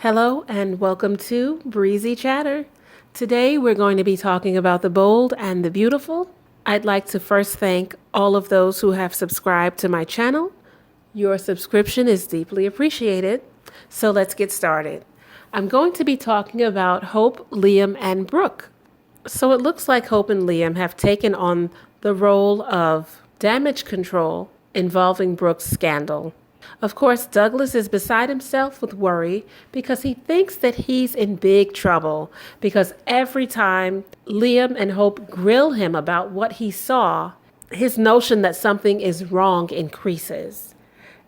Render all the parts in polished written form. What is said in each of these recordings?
Hello and welcome to Breezy Chatter. Today we're going to be talking about the bold and the beautiful. I'd like to first thank all of those who have subscribed to my channel. Your subscription is deeply appreciated. So let's get started. I'm going to be talking about Hope, Liam, and Brooke. So it looks like Hope and Liam have taken on the role of damage control involving Brooke's scandal. Of course, Douglas is beside himself with worry because he thinks that he's in big trouble because every time Liam and Hope grill him about what he saw, his notion that something is wrong increases.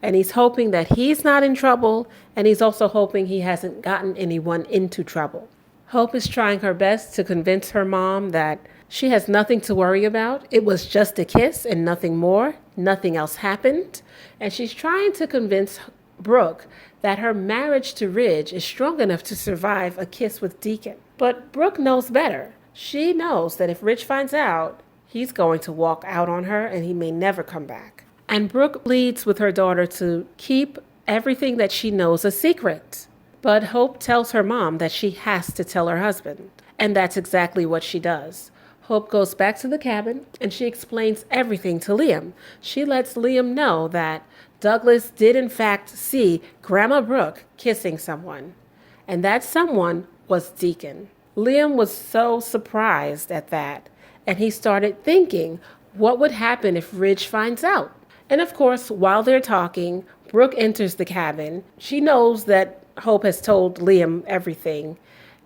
And he's hoping that he's not in trouble, and he's also hoping he hasn't gotten anyone into trouble. Hope is trying her best to convince her mom that she has nothing to worry about. It was just a kiss and nothing more. Nothing else happened. And she's trying to convince Brooke that her marriage to Ridge is strong enough to survive a kiss with Deacon. But Brooke knows better. She knows that if Ridge finds out, he's going to walk out on her and he may never come back. And Brooke pleads with her daughter to keep everything that she knows a secret. But Hope tells her mom that she has to tell her husband. And that's exactly what she does. Hope goes back to the cabin and she explains everything to Liam. She lets Liam know that Douglas did in fact see Grandma Brooke kissing someone. And that someone was Deacon. Liam was so surprised at that. And he started thinking, what would happen if Ridge finds out? And of course, while they're talking, Brooke enters the cabin. She knows that Hope has told Liam everything.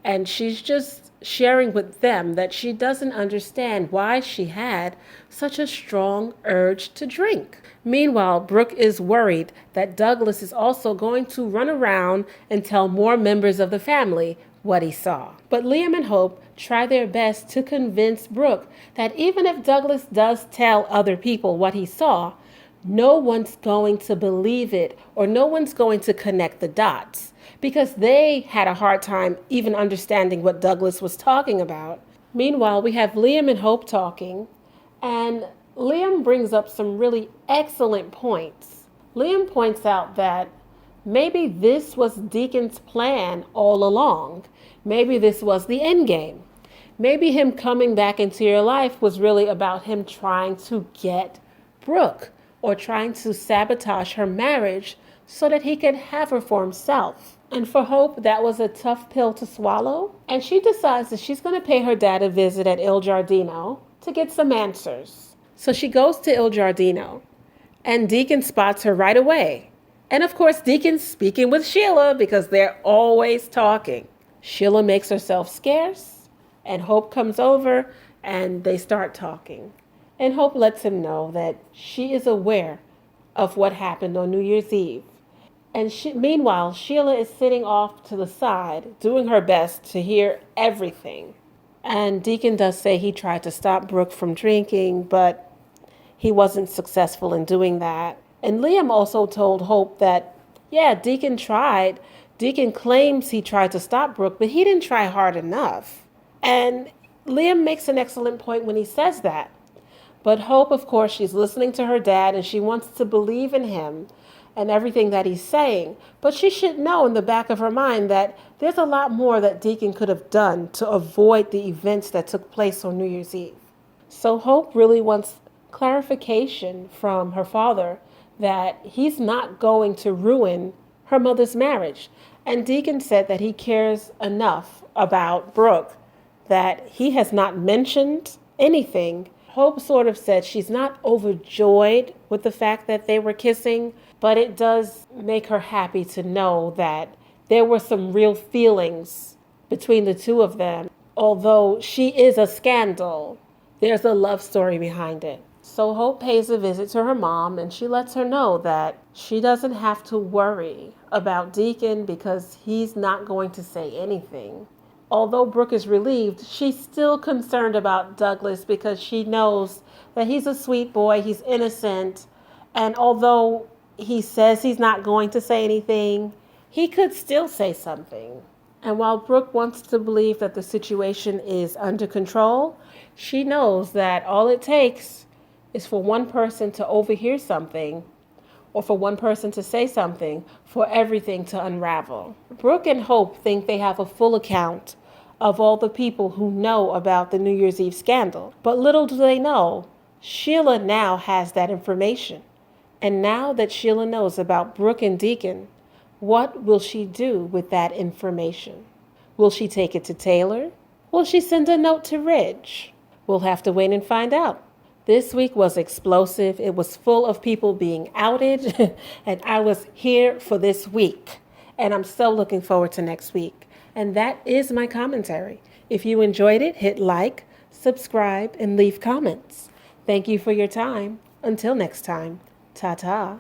And she's just sharing with them that she doesn't understand why she had such a strong urge to drink. Meanwhile, Brooke is worried that Douglas is also going to run around and tell more members of the family what he saw. But Liam and Hope try their best to convince Brooke that even if Douglas does tell other people what he saw, no one's going to believe it or no one's going to connect the dots because they had a hard time even understanding what Douglas was talking about. Meanwhile, we have Liam and Hope talking, and Liam brings up some really excellent points. Liam points out that maybe this was Deacon's plan all along. Maybe this was the end game. Maybe him coming back into your life was really about him trying to get Brooke or trying to sabotage her marriage so that he could have her for himself. And for Hope, that was a tough pill to swallow. And she decides that she's going to pay her dad a visit at Il Giardino to get some answers. So she goes to Il Giardino, and Deacon spots her right away. And of course, Deacon's speaking with Sheila because they're always talking. Sheila makes herself scarce, and Hope comes over, and they start talking. And Hope lets him know that she is aware of what happened on New Year's Eve. And meanwhile, Sheila is sitting off to the side, doing her best to hear everything. And Deacon does say he tried to stop Brooke from drinking, but he wasn't successful in doing that. And Liam also told Hope that, yeah, Deacon tried. Deacon claims he tried to stop Brooke, but he didn't try hard enough. And Liam makes an excellent point when he says that. But Hope, of course, she's listening to her dad and she wants to believe in him and everything that he's saying. But she should know in the back of her mind that there's a lot more that Deacon could have done to avoid the events that took place on New Year's Eve. So Hope really wants clarification from her father that he's not going to ruin her mother's marriage. And Deacon said that he cares enough about Brooke that he has not mentioned anything. Hope sort of said she's not overjoyed with the fact that they were kissing, but it does make her happy to know that there were some real feelings between the two of them. Although she is a scandal, there's a love story behind it. So Hope pays a visit to her mom and she lets her know that she doesn't have to worry about Deacon because he's not going to say anything. Although Brooke is relieved, she's still concerned about Douglas because she knows that he's a sweet boy, he's innocent, and although he says he's not going to say anything, he could still say something. And while Brooke wants to believe that the situation is under control, she knows that all it takes is for one person to overhear something or for one person to say something for everything to unravel. Brooke and Hope think they have a full account of all the people who know about the New Year's Eve scandal. But little do they know, Sheila now has that information. And now that Sheila knows about Brooke and Deacon, what will she do with that information? Will she take it to Taylor? Will she send a note to Ridge? We'll have to wait and find out. This week was explosive. It was full of people being outed, and I was here for this week. And I'm so looking forward to next week. And that is my commentary. If you enjoyed it, hit like, subscribe, and leave comments. Thank you for your time. Until next time, ta-ta.